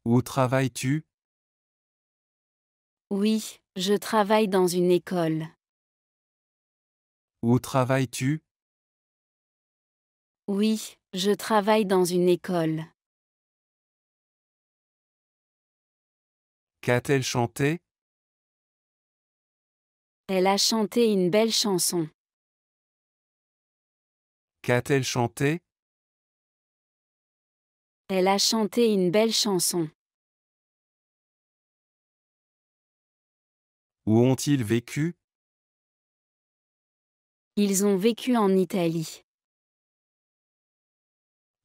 Où travailles-tu? Oui, je travaille dans une école. Où travailles-tu? Oui, je travaille dans une école. Qu'a-t-elle chanté? Elle a chanté une belle chanson. Qu'a-t-elle chanté? Elle a chanté une belle chanson. Où ont-ils vécu? Ils ont vécu en Italie.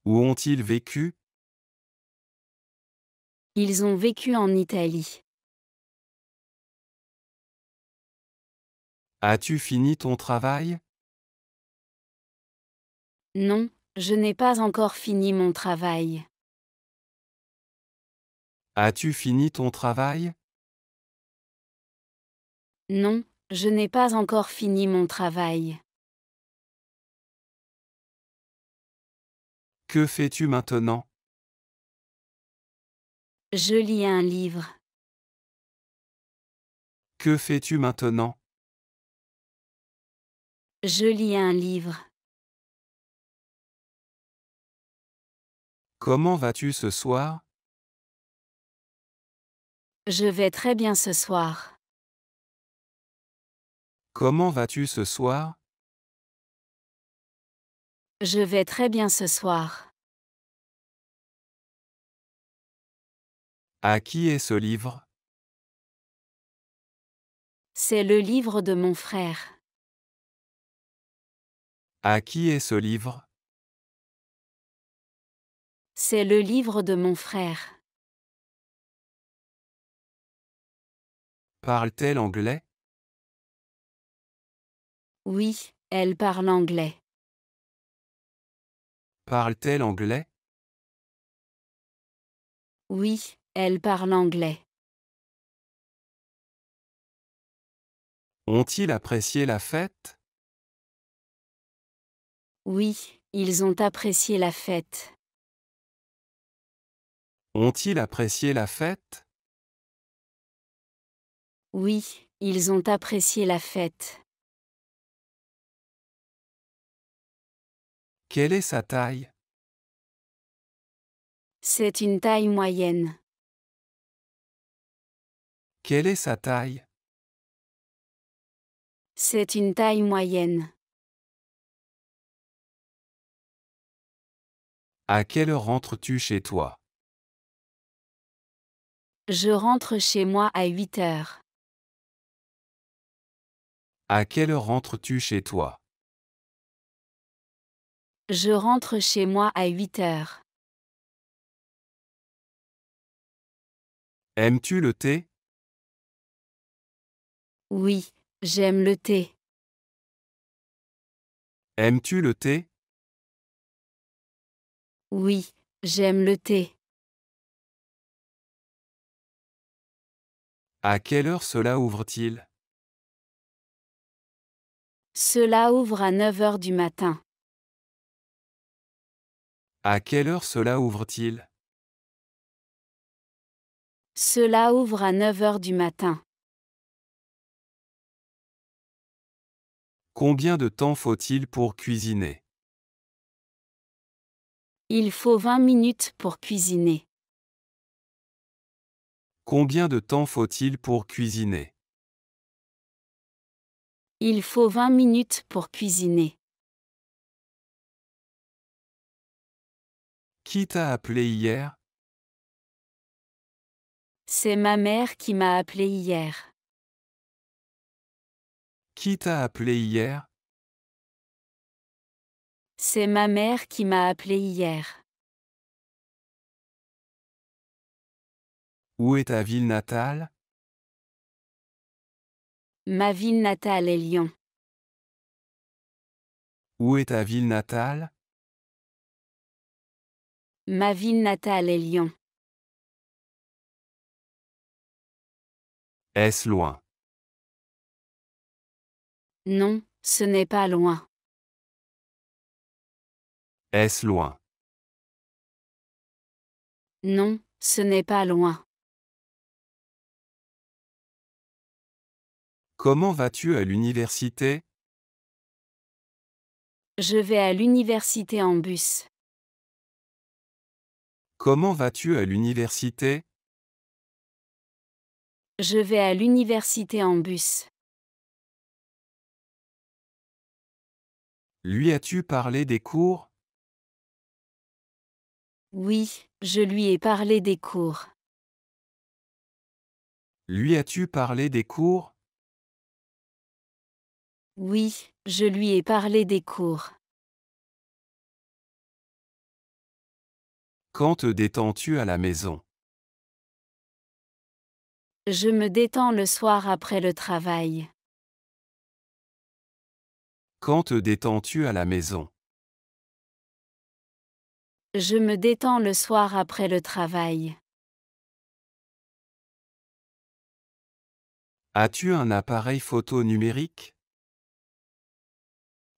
Où ont-ils vécu? Ils ont vécu en Italie. As-tu fini ton travail? Non, je n'ai pas encore fini mon travail. As-tu fini ton travail? Non, je n'ai pas encore fini mon travail. Que fais-tu maintenant? Je lis un livre. Que fais-tu maintenant? Je lis un livre. Comment vas-tu ce soir? Je vais très bien ce soir. Comment vas-tu ce soir? Je vais très bien ce soir. À qui est ce livre? C'est le livre de mon frère. À qui est ce livre? C'est le livre de mon frère. Parle-t-elle anglais? Oui, elle parle anglais. Parle-t-elle anglais? Oui, elle parle anglais. Ont-ils apprécié la fête? Oui, ils ont apprécié la fête. Ont-ils apprécié la fête? Oui, ils ont apprécié la fête. Quelle est sa taille? C'est une taille moyenne. Quelle est sa taille? C'est une taille moyenne. À quelle heure rentres-tu chez toi? Je rentre chez moi à 8 heures. À quelle heure rentres-tu chez toi? Je rentre chez moi à 8 heures. Aimes-tu le thé? Oui, j'aime le thé. Aimes-tu le thé? Oui, j'aime le thé. À quelle heure cela ouvre-t-il? Cela ouvre à 9 heures du matin. À quelle heure cela ouvre-t-il? Cela ouvre à 9 heures du matin. Combien de temps faut-il pour cuisiner? Il faut 20 minutes pour cuisiner. Combien de temps faut-il pour cuisiner? Il faut 20 minutes pour cuisiner. Qui t'a appelé hier? C'est ma mère qui m'a appelé hier. Qui t'a appelé hier? C'est ma mère qui m'a appelé hier. Où est ta ville natale? Ma ville natale est Lyon. Où est ta ville natale? Ma ville natale est Lyon. Est-ce loin? Non, ce n'est pas loin. Est-ce loin? Non, ce n'est pas loin. Comment vas-tu à l'université? Je vais à l'université en bus. Comment vas-tu à l'université? Je vais à l'université en bus. Lui as-tu parlé des cours? Oui, je lui ai parlé des cours. Lui as-tu parlé des cours? Oui, je lui ai parlé des cours. Quand te détends-tu à la maison? Je me détends le soir après le travail. Quand te détends-tu à la maison? Je me détends le soir après le travail. As-tu un appareil photo numérique?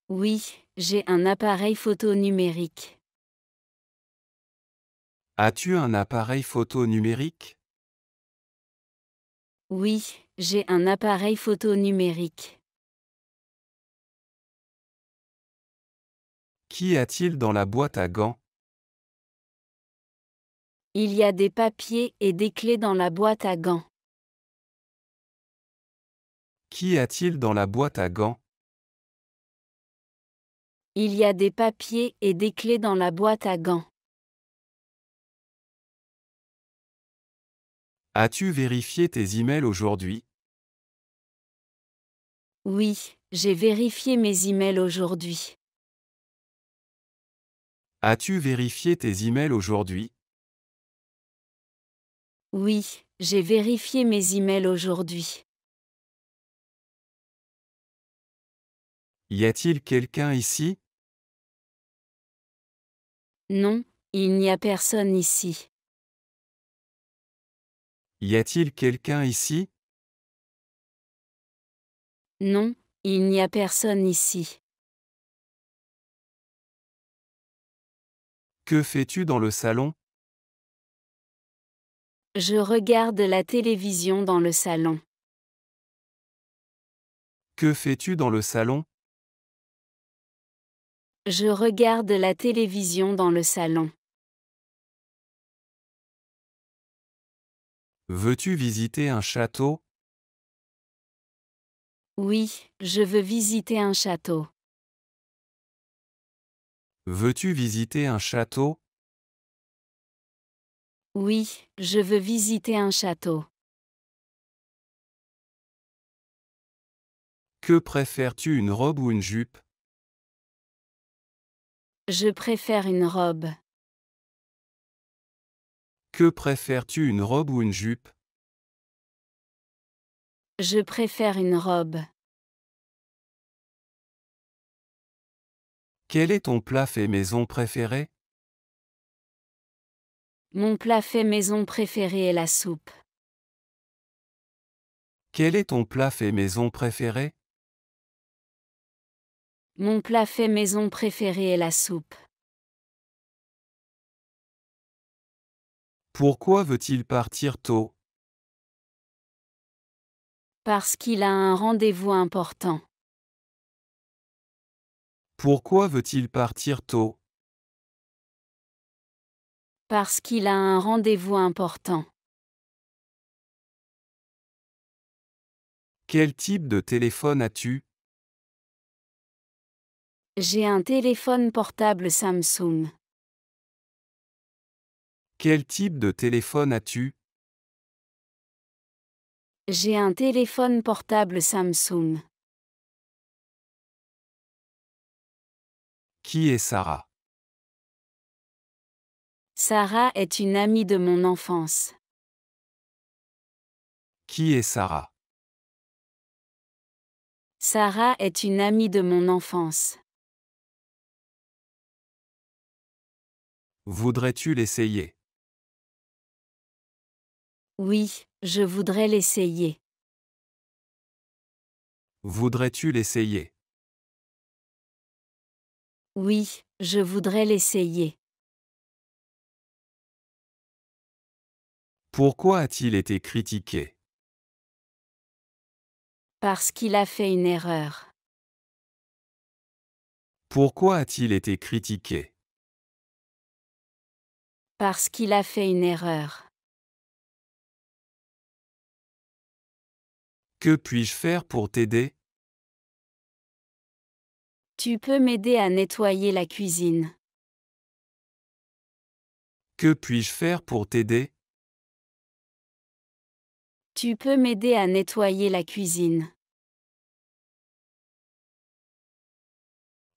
Oui, j'ai un appareil photo numérique. As-tu un appareil photo numérique? Oui, j'ai un appareil photo numérique. Qu'y a-t-il dans la boîte à gants? Il y a des papiers et des clés dans la boîte à gants. Qu'y a-t-il dans la boîte à gants? Il y a des papiers et des clés dans la boîte à gants. As-tu vérifié tes emails aujourd'hui? Oui, j'ai vérifié mes emails aujourd'hui. As-tu vérifié tes emails aujourd'hui? Oui, j'ai vérifié mes emails aujourd'hui. Y a-t-il quelqu'un ici? Non, il n'y a personne ici. Y a-t-il quelqu'un ici? Non, il n'y a personne ici. Que fais-tu dans le salon? Je regarde la télévision dans le salon. Que fais-tu dans le salon? Je regarde la télévision dans le salon. Veux-tu visiter un château? Oui, je veux visiter un château. Veux-tu visiter un château? Oui, je veux visiter un château. Que préfères-tu, une robe ou une jupe? Je préfère une robe. Que préfères-tu, une robe ou une jupe? Je préfère une robe. Quel est ton plat fait maison préféré? Mon plat fait maison préféré est la soupe. Quel est ton plat fait maison préféré? Mon plat fait maison préféré est la soupe. Pourquoi veut-il partir tôt? Parce qu'il a un rendez-vous important. Pourquoi veut-il partir tôt? Parce qu'il a un rendez-vous important. Quel type de téléphone as-tu? J'ai un téléphone portable Samsung. Quel type de téléphone as-tu? J'ai un téléphone portable Samsung. Qui est Sarah? Sarah est une amie de mon enfance. Qui est Sarah? Sarah est une amie de mon enfance. Voudrais-tu l'essayer? Oui, je voudrais l'essayer. Voudrais-tu l'essayer? Oui, je voudrais l'essayer. Pourquoi a-t-il été critiqué? Parce qu'il a fait une erreur. Pourquoi a-t-il été critiqué? Parce qu'il a fait une erreur. Que puis-je faire pour t'aider? Tu peux m'aider à nettoyer la cuisine. Que puis-je faire pour t'aider? Tu peux m'aider à nettoyer la cuisine.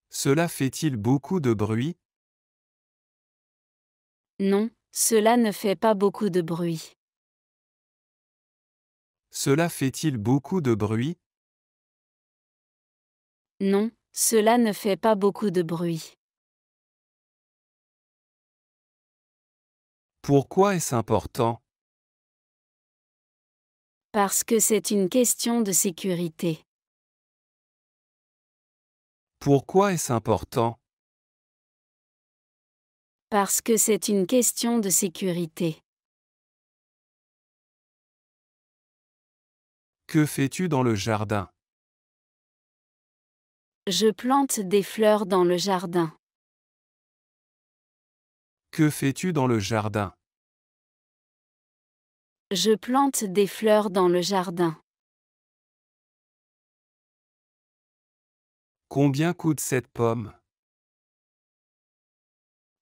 Cela fait-il beaucoup de bruit? Non, cela ne fait pas beaucoup de bruit. Cela fait-il beaucoup de bruit? Non, cela ne fait pas beaucoup de bruit. Pourquoi est-ce important? Parce que c'est une question de sécurité. Pourquoi est-ce important? Parce que c'est une question de sécurité. Que fais-tu dans le jardin? Je plante des fleurs dans le jardin. Que fais-tu dans le jardin? Je plante des fleurs dans le jardin. Combien coûte cette pomme?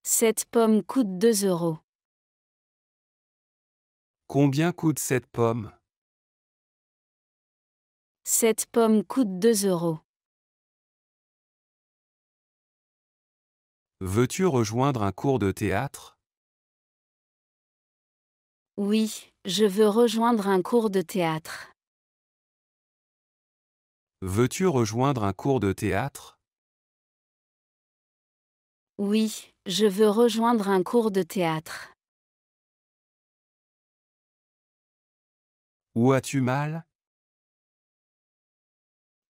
Cette pomme coûte 2 euros. Combien coûte cette pomme? Cette pomme coûte 2 euros. Veux-tu rejoindre un cours de théâtre? Oui, je veux rejoindre un cours de théâtre. Veux-tu rejoindre un cours de théâtre? Oui, je veux rejoindre un cours de théâtre. Où as-tu mal?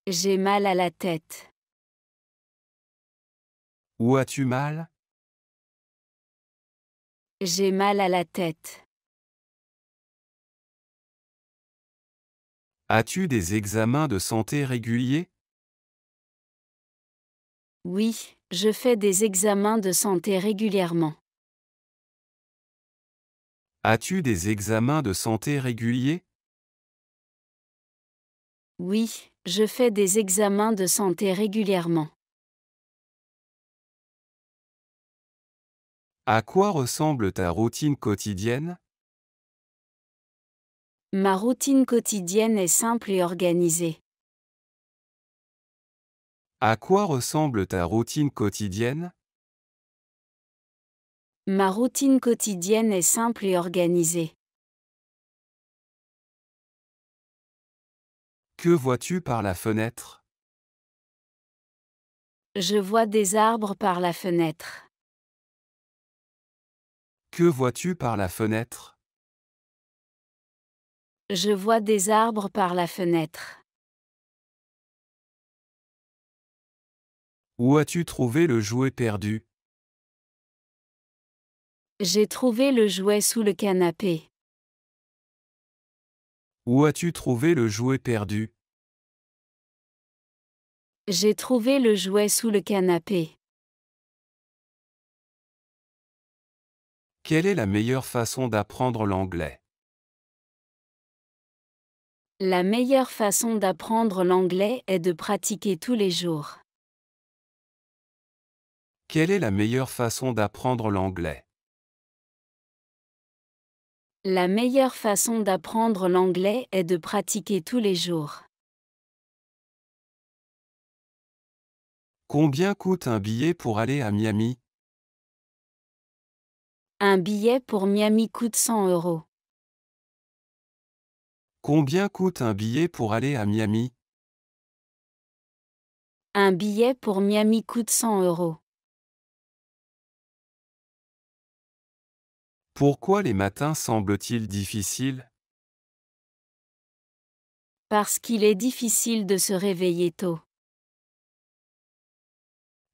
J'ai mal à la tête. Où as-tu mal? J'ai mal à la tête. As-tu des examens de santé réguliers? Oui, je fais des examens de santé régulièrement. As-tu des examens de santé réguliers? Oui, je fais des examens de santé régulièrement. À quoi ressemble ta routine quotidienne? Ma routine quotidienne est simple et organisée. À quoi ressemble ta routine quotidienne? Ma routine quotidienne est simple et organisée. Que vois-tu par la fenêtre? Je vois des arbres par la fenêtre. Que vois-tu par la fenêtre? Je vois des arbres par la fenêtre. Où as-tu trouvé le jouet perdu? J'ai trouvé le jouet sous le canapé. Où as-tu trouvé le jouet perdu? J'ai trouvé le jouet sous le canapé. Quelle est la meilleure façon d'apprendre l'anglais? La meilleure façon d'apprendre l'anglais est de pratiquer tous les jours. Quelle est la meilleure façon d'apprendre l'anglais? La meilleure façon d'apprendre l'anglais est de pratiquer tous les jours. Combien coûte un billet pour aller à Miami? Un billet pour Miami coûte 100 euros. Combien coûte un billet pour aller à Miami? Un billet pour Miami coûte 100 euros. Pourquoi les matins semblent-ils difficiles? Parce qu'il est difficile de se réveiller tôt.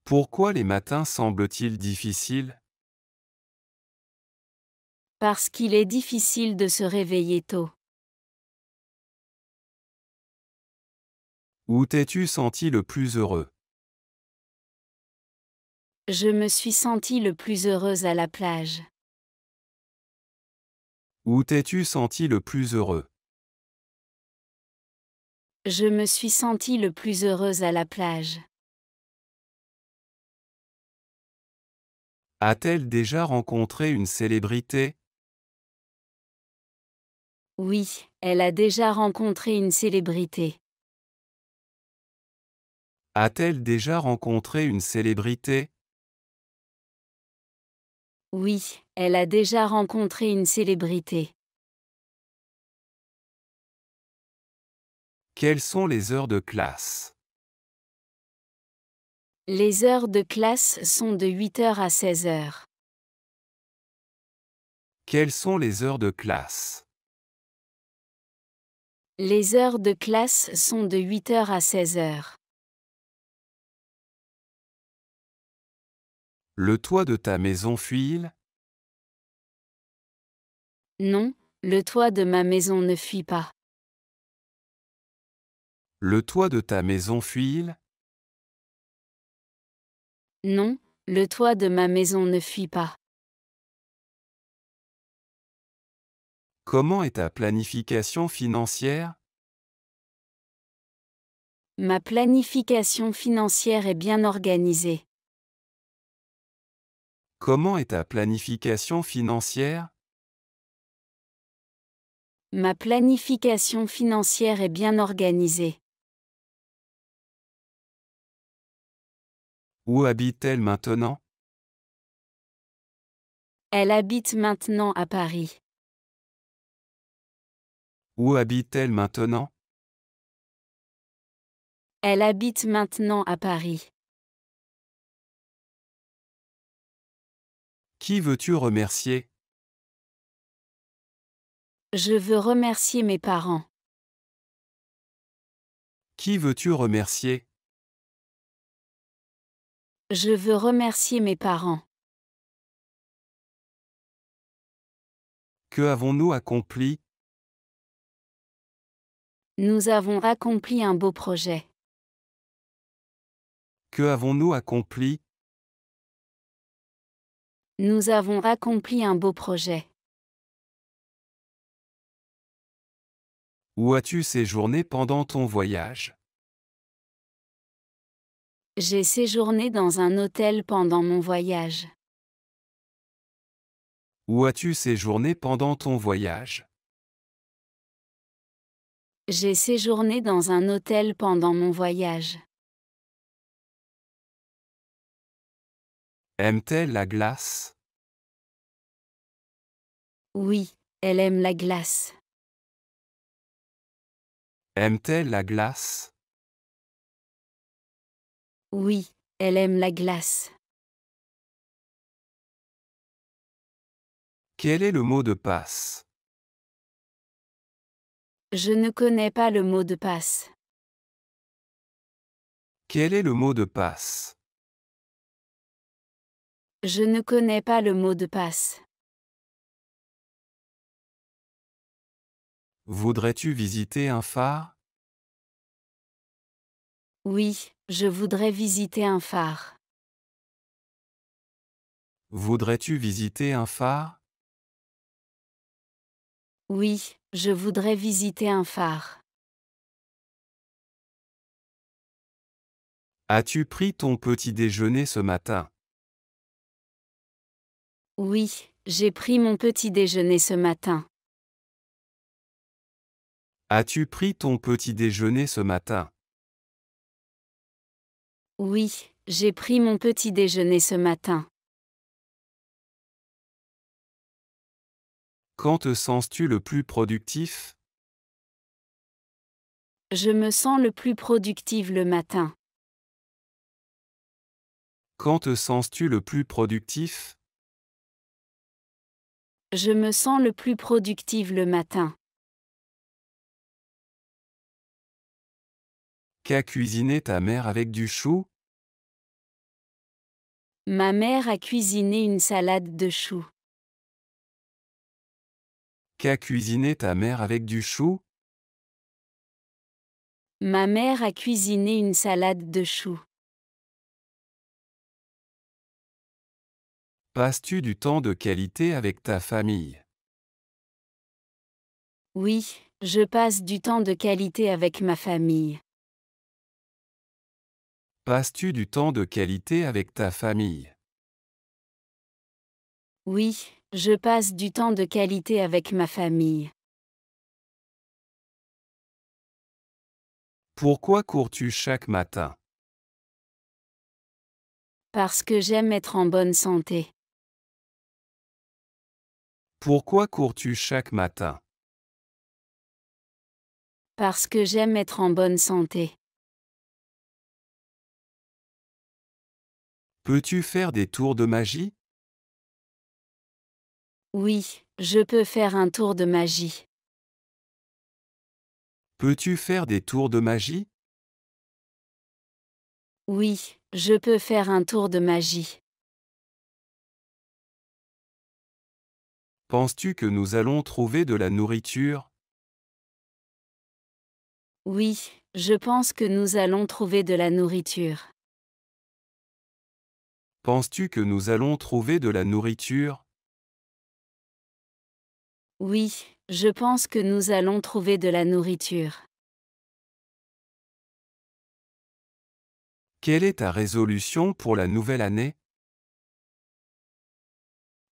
Pourquoi les matins semblent-ils difficiles? Parce qu'il est difficile de se réveiller tôt. Où t'es-tu senti le plus heureux? Je me suis sentie le plus heureuse à la plage. Où t'es-tu senti le plus heureux? Je me suis sentie le plus heureuse à la plage. A-t-elle déjà rencontré une célébrité? Oui, elle a déjà rencontré une célébrité. A-t-elle déjà rencontré une célébrité? Oui, elle a déjà rencontré une célébrité. Quelles sont les heures de classe? Les heures de classe sont de 8h à 16h. Quelles sont les heures de classe? Les heures de classe sont de 8h à 16h. Le toit de ta maison fuit-il? Non, le toit de ma maison ne fuit pas. Le toit de ta maison fuit-il? Non, le toit de ma maison ne fuit pas. Comment est ta planification financière? Ma planification financière est bien organisée. Comment est ta planification financière? Ma planification financière est bien organisée. Où habite-t-elle maintenant? Elle habite maintenant à Paris. Où habite-t-elle maintenant? Elle habite maintenant à Paris. Qui veux-tu remercier? Je veux remercier mes parents. Qui veux-tu remercier? Je veux remercier mes parents. Que avons-nous accompli? Nous avons accompli un beau projet. Que avons-nous accompli? Nous avons accompli un beau projet. Où as-tu séjourné pendant ton voyage? J'ai séjourné dans un hôtel pendant mon voyage. Où as-tu séjourné pendant ton voyage? J'ai séjourné dans un hôtel pendant mon voyage. Aime-t-elle la glace? Oui, elle aime la glace. Aime-t-elle la glace? Oui, elle aime la glace. Quel est le mot de passe? Je ne connais pas le mot de passe. Quel est le mot de passe? Je ne connais pas le mot de passe. Voudrais-tu visiter un phare? Oui, je voudrais visiter un phare. Voudrais-tu visiter un phare? Oui, je voudrais visiter un phare. As-tu pris ton petit déjeuner ce matin? Oui, j'ai pris mon petit déjeuner ce matin. As-tu pris ton petit déjeuner ce matin? Oui, j'ai pris mon petit déjeuner ce matin. Quand te sens-tu le plus productif? Je me sens le plus productive le matin. Quand te sens-tu le plus productif? Je me sens le plus productive le matin. Qu'a cuisiné ta mère avec du chou? Ma mère a cuisiné une salade de choux. Qu'a cuisiné ta mère avec du chou? Ma mère a cuisiné une salade de choux. Passes-tu du temps de qualité avec ta famille? Oui, je passe du temps de qualité avec ma famille. Passes-tu du temps de qualité avec ta famille? Oui, je passe du temps de qualité avec ma famille. Pourquoi cours-tu chaque matin? Parce que j'aime être en bonne santé. Pourquoi cours-tu chaque matin? Parce que j'aime être en bonne santé. Peux-tu faire des tours de magie? Oui, je peux faire un tour de magie. Peux-tu faire des tours de magie? Oui, je peux faire un tour de magie. Penses-tu que nous allons trouver de la nourriture? Oui, je pense que nous allons trouver de la nourriture. Penses-tu que nous allons trouver de la nourriture? Oui, je pense que nous allons trouver de la nourriture. Quelle est ta résolution pour la nouvelle année?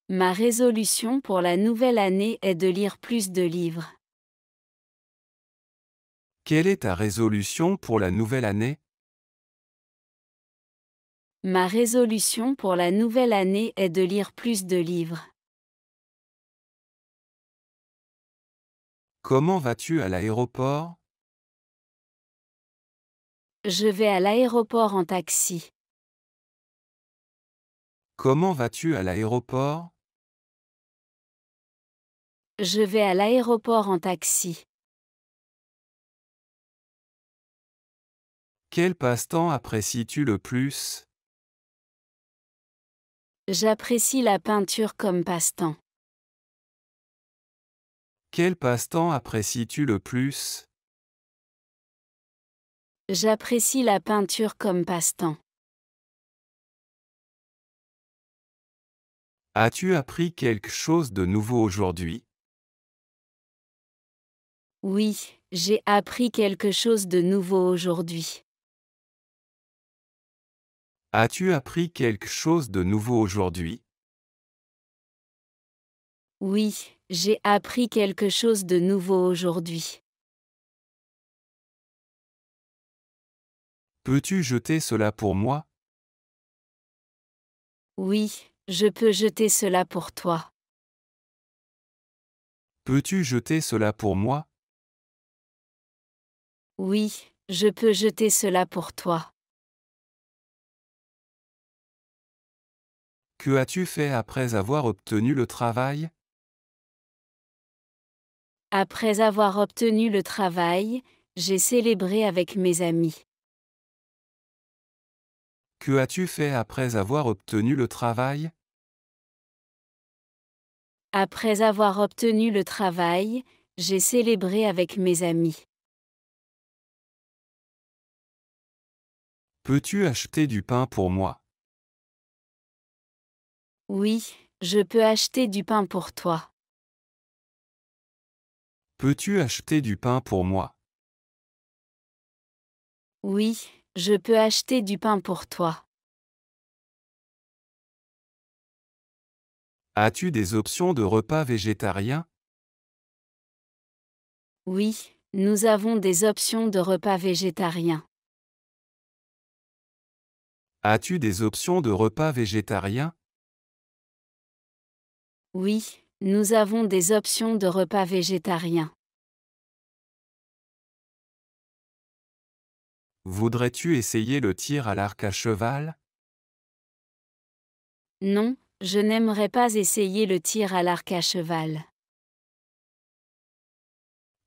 Ma résolution pour la nouvelle année est de lire plus de livres. Quelle est ta résolution pour la nouvelle année? Ma résolution pour la nouvelle année est de lire plus de livres. Comment vas-tu à l'aéroport? Je vais à l'aéroport en taxi. Comment vas-tu à l'aéroport? Je vais à l'aéroport en taxi. Quel passe-temps apprécies-tu le plus? J'apprécie la peinture comme passe-temps. Quel passe-temps apprécies-tu le plus? J'apprécie la peinture comme passe-temps. As-tu appris quelque chose de nouveau aujourd'hui? Oui, j'ai appris quelque chose de nouveau aujourd'hui. As-tu appris quelque chose de nouveau aujourd'hui? Oui, j'ai appris quelque chose de nouveau aujourd'hui. Peux-tu jeter cela pour moi? Oui, je peux jeter cela pour toi. Peux-tu jeter cela pour moi? Oui, je peux jeter cela pour toi. Que as-tu fait après avoir obtenu le travail? Après avoir obtenu le travail, j'ai célébré avec mes amis. Que as-tu fait après avoir obtenu le travail? Après avoir obtenu le travail, j'ai célébré avec mes amis. Peux-tu acheter du pain pour moi? Oui, je peux acheter du pain pour toi. Peux-tu acheter du pain pour moi? Oui, je peux acheter du pain pour toi. As-tu des options de repas végétariens? Oui, nous avons des options de repas végétariens. As-tu des options de repas végétariens? Oui, nous avons des options de repas végétariens. Voudrais-tu essayer le tir à l'arc à cheval? Non, je n'aimerais pas essayer le tir à l'arc à cheval.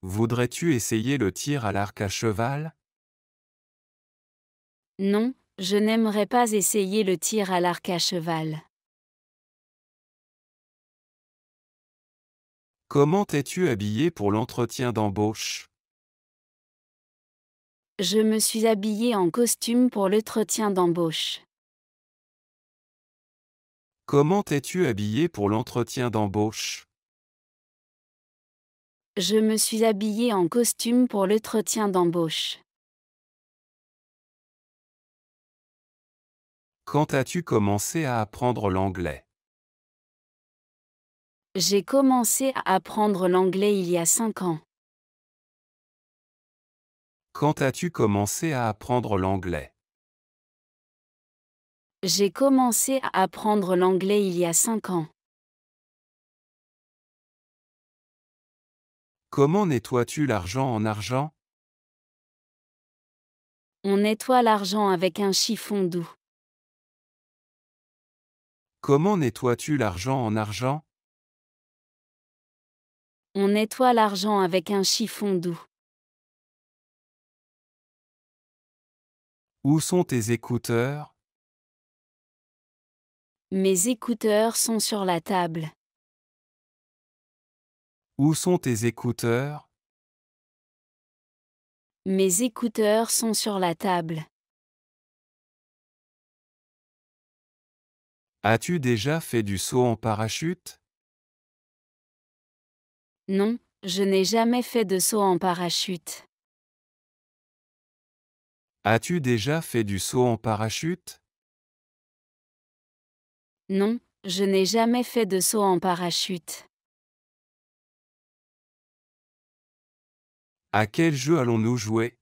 Voudrais-tu essayer le tir à l'arc à cheval? Non, je n'aimerais pas essayer le tir à l'arc à cheval. Comment es-tu habillé pour l'entretien d'embauche? Je me suis habillé en costume pour l'entretien d'embauche. Comment es-tu habillé pour l'entretien d'embauche? Je me suis habillé en costume pour l'entretien d'embauche. Quand as-tu commencé à apprendre l'anglais? J'ai commencé à apprendre l'anglais il y a 5 ans. Quand as-tu commencé à apprendre l'anglais? J'ai commencé à apprendre l'anglais il y a 5 ans. Comment nettoies-tu l'argent en argent? On nettoie l'argent avec un chiffon doux. Comment nettoies-tu l'argent en argent? On nettoie l'argent avec un chiffon doux. Où sont tes écouteurs? Mes écouteurs sont sur la table. Où sont tes écouteurs? Mes écouteurs sont sur la table. As-tu déjà fait du saut en parachute? Non, je n'ai jamais fait de saut en parachute. As-tu déjà fait du saut en parachute? Non, je n'ai jamais fait de saut en parachute. À quel jeu allons-nous jouer?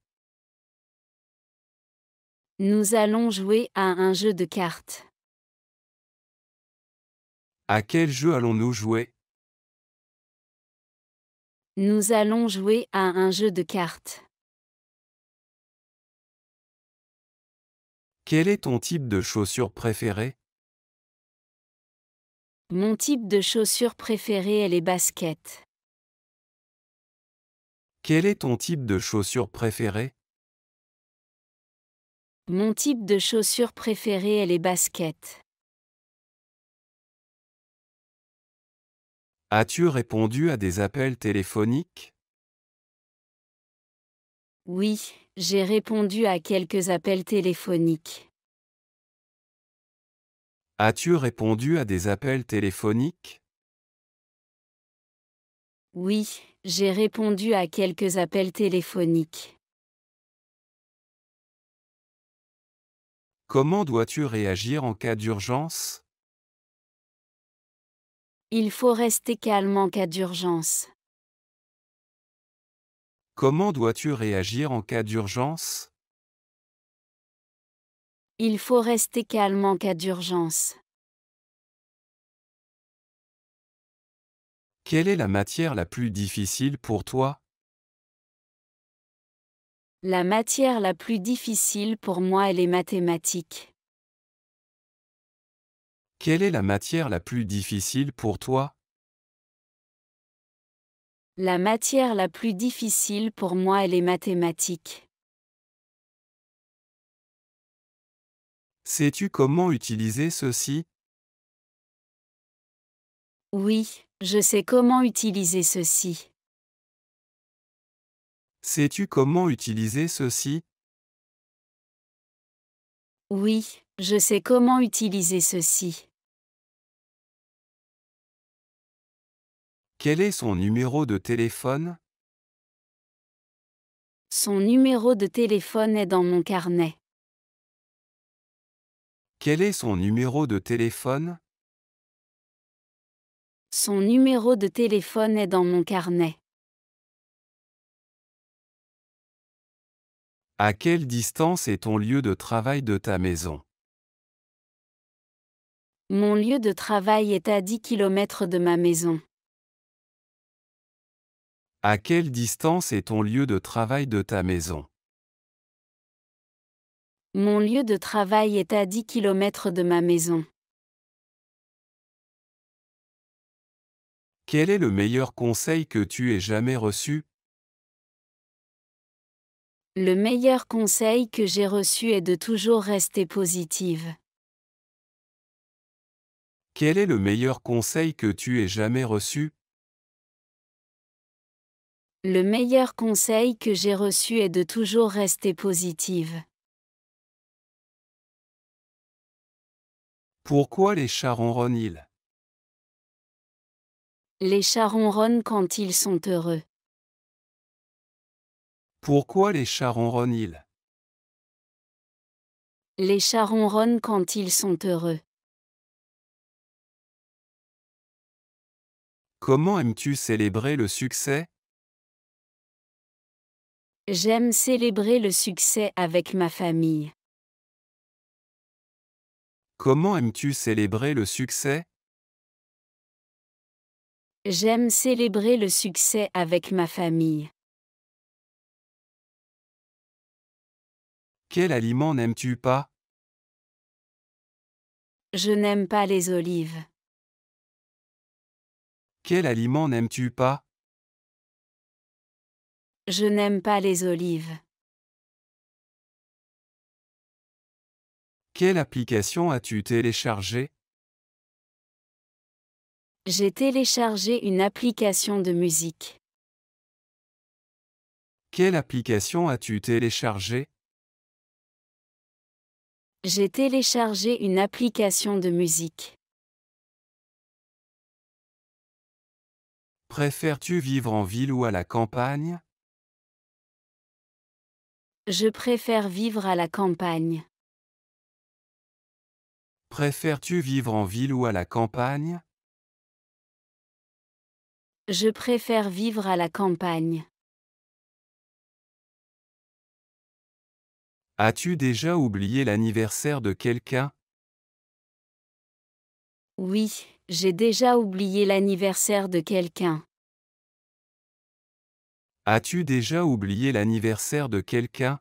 Nous allons jouer à un jeu de cartes. À quel jeu allons-nous jouer? Nous allons jouer à un jeu de cartes. Quel est ton type de chaussure préféré? Mon type de chaussure préféré est les baskets. Quel est ton type de chaussure préféré? Mon type de chaussure préféré est les baskets. As-tu répondu à des appels téléphoniques? Oui, j'ai répondu à quelques appels téléphoniques. As-tu répondu à des appels téléphoniques? Oui, j'ai répondu à quelques appels téléphoniques. Comment dois-tu réagir en cas d'urgence? Il faut rester calme en cas d'urgence. Comment dois-tu réagir en cas d'urgence? Il faut rester calme en cas d'urgence. Quelle est la matière la plus difficile pour toi? La matière la plus difficile pour moi est les mathématiques. Quelle est la matière la plus difficile pour toi? La matière la plus difficile pour moi est les mathématiques. Sais-tu comment utiliser ceci? Oui, je sais comment utiliser ceci. Sais-tu comment utiliser ceci? Oui, je sais comment utiliser ceci. Quel est son numéro de téléphone? Son numéro de téléphone est dans mon carnet. Quel est son numéro de téléphone? Son numéro de téléphone est dans mon carnet. À quelle distance est ton lieu de travail de ta maison? Mon lieu de travail est à 10 km de ma maison. À quelle distance est ton lieu de travail de ta maison? Mon lieu de travail est à 10 km de ma maison. Quel est le meilleur conseil que tu aies jamais reçu? Le meilleur conseil que j'ai reçu est de toujours rester positive. Quel est le meilleur conseil que tu aies jamais reçu? Le meilleur conseil que j'ai reçu est de toujours rester positive. Pourquoi les chats ronronnent-ils? Les chats ronronnent quand ils sont heureux. Pourquoi les chats ronronnent-ils? Les chats ronronnent quand ils sont heureux. Comment aimes-tu célébrer le succès? J'aime célébrer le succès avec ma famille. Comment aimes-tu célébrer le succès? J'aime célébrer le succès avec ma famille. Quel aliment n'aimes-tu pas? Je n'aime pas les olives. Quel aliment n'aimes-tu pas? Je n'aime pas les olives. Quelle application as-tu téléchargée? J'ai téléchargé une application de musique. Quelle application as-tu téléchargée? J'ai téléchargé une application de musique. Préfères-tu vivre en ville ou à la campagne? Je préfère vivre à la campagne. Préfères-tu vivre en ville ou à la campagne? Je préfère vivre à la campagne. As-tu déjà oublié l'anniversaire de quelqu'un? Oui, j'ai déjà oublié l'anniversaire de quelqu'un. As-tu déjà oublié l'anniversaire de quelqu'un?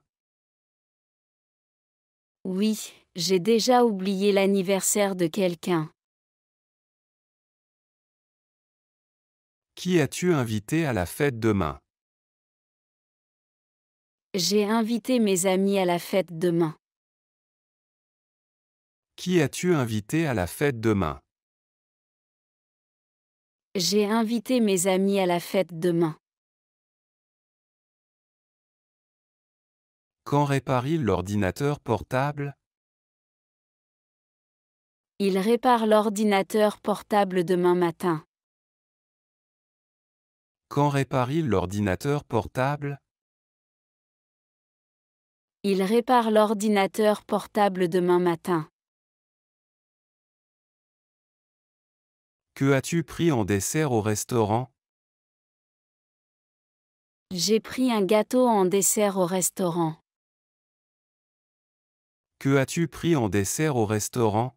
Oui, j'ai déjà oublié l'anniversaire de quelqu'un. Qui as-tu invité à la fête demain? J'ai invité mes amis à la fête demain. Qui as-tu invité à la fête demain? J'ai invité mes amis à la fête demain. Quand répare-t-il l'ordinateur portable? Il répare l'ordinateur portable demain matin. Quand répare-t-il l'ordinateur portable? Il répare l'ordinateur portable demain matin. Que as-tu pris en dessert au restaurant? J'ai pris un gâteau en dessert au restaurant. Que as-tu pris en dessert au restaurant?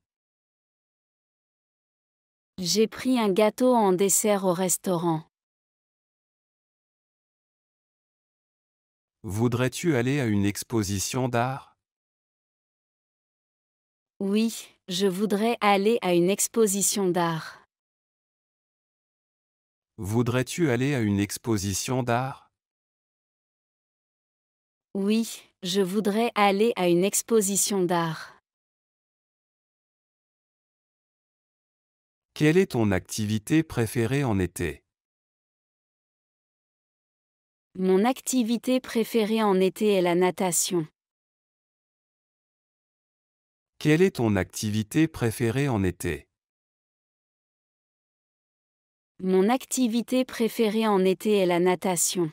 J'ai pris un gâteau en dessert au restaurant. Voudrais-tu aller à une exposition d'art? Oui, je voudrais aller à une exposition d'art. Voudrais-tu aller à une exposition d'art? Oui, je voudrais aller à une exposition d'art. Quelle est ton activité préférée en été? Mon activité préférée en été est la natation. Quelle est ton activité préférée en été? Mon activité préférée en été est la natation.